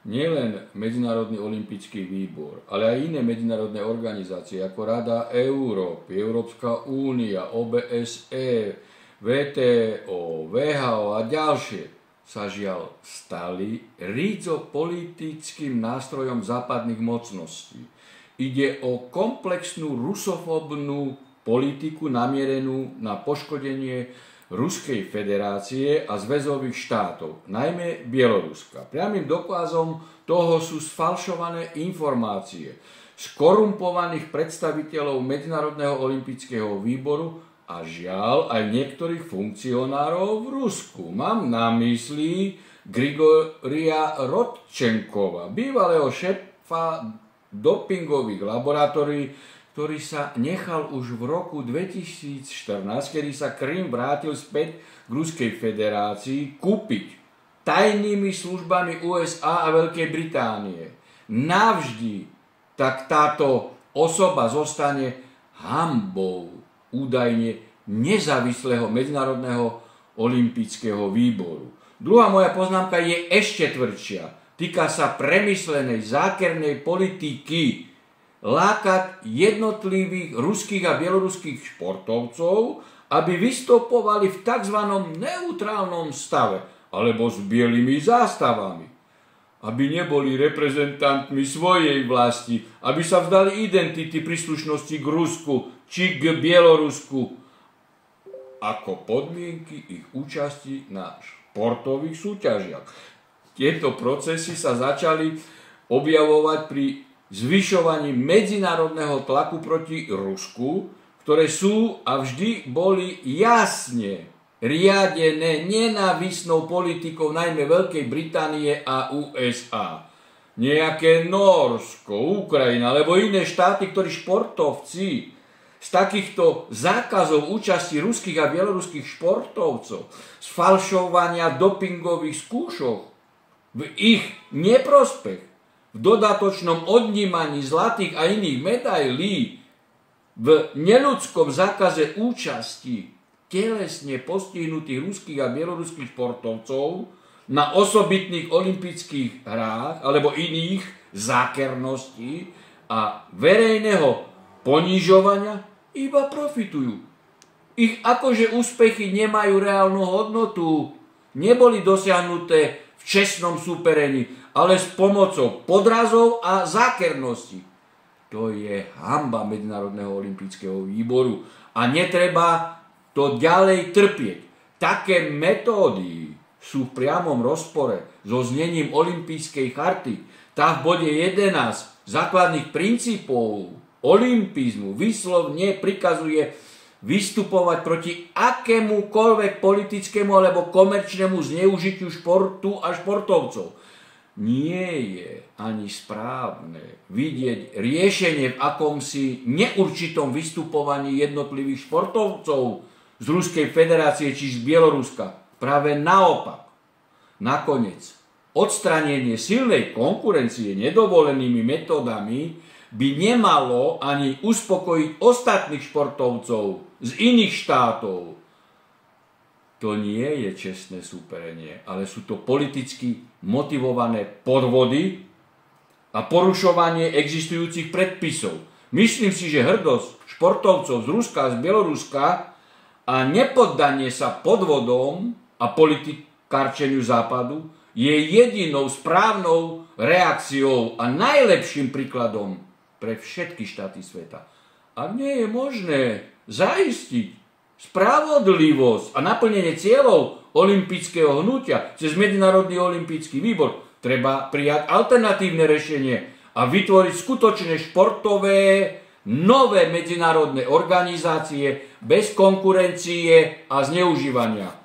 nielen Medzinárodný olympijský výbor, ale aj iné medzinárodné organizácie ako Rada Európy, Európska únia, OBSE, VTO, WHO a ďalšie sa žiaľ stali rídzo-politickým nástrojom západných mocností. Ide o komplexnú rusofóbnu politiku namierenú na poškodenie Ruskej federácie a zväzových štátov, najmä Bieloruska. Priamym dokazom toho sú sfalšované informácie skorumpovaných predstaviteľov Medzinárodného olympijského výboru a žiaľ aj niektorých funkcionárov v Rusku. Mám na mysli Grigoria Rodčenkova, bývalého šéfa dopingových laboratórií, ktorý sa nechal už v roku 2014, kedy sa Krym vrátil späť k Ruskej federácii, kúpiť tajnými službami USA a Veľkej Británie. Navždy tak táto osoba zostane hanbou údajne nezávislého Medzinárodného olympijského výboru. Druhá moja poznámka je ešte tvrdšia. Týka sa premyslenej zákernej politiky lákať jednotlivých ruských a bieloruských športovcov, aby vystupovali v tzv. Neutrálnom stave alebo s bielými zástavami. Aby neboli reprezentantmi svojej vlasti, aby sa vzdali identity príslušnosti k Rusku či k Bielorusku ako podmienky ich účasti na športových súťažiach. Tieto procesy sa začali objavovať pri zvyšovaní medzinárodného tlaku proti Rusku, ktoré sú a vždy boli jasne riadené nenávisnou politikou najmä Veľkej Británie a USA. Nejaké Nórsko, Ukrajina alebo iné štáty, ktorí športovci z takýchto zákazov účasti ruských a bieloruských športovcov, z falšovania dopingových skúšok v ich neprospech, v dodatočnom odnímaní zlatých a iných medailí, v neľudskom zákaze účasti telesne postihnutých ruských a bieloruských športovcov na osobitných olympijských hrách alebo iných zákerností a verejného ponižovania iba profitujú. Ich akože úspechy nemajú reálnu hodnotu, neboli dosiahnuté v čestnom súperení, ale s pomocou podrazov a zákernosti. To je hanba Medzinárodného olympijského výboru a netreba to ďalej trpieť. Také metódy sú v priamom rozpore so znením olympijskej charty. Tá v bode 11 základných princípov olympizmu výslovne prikazuje vystupovať proti akémukoľvek politickému alebo komerčnému zneužitiu športu a športovcov. Nie je ani správne vidieť riešenie v akomsi neurčitom vystupovaní jednotlivých športovcov z Ruskej federácie či z Bieloruska. Práve naopak. Nakoniec, odstránenie silnej konkurencie nedovolenými metódami by nemalo ani uspokojiť ostatných športovcov z iných štátov. To nie je čestné súperenie, ale sú to politicky motivované podvody a porušovanie existujúcich predpisov. Myslím si, že hrdosť športovcov z Ruska a z Bieloruska a nepoddanie sa podvodom a politikárčeniu Západu je jedinou správnou reakciou a najlepším príkladom pre všetky štáty sveta. Ak nie je možné zaistiť spravodlivosť a naplnenie cieľov olympijského hnutia cez Medzinárodný olympijský výbor, treba prijať alternatívne riešenie a vytvoriť skutočné športové nové medzinárodné organizácie bez konkurencie a zneužívania.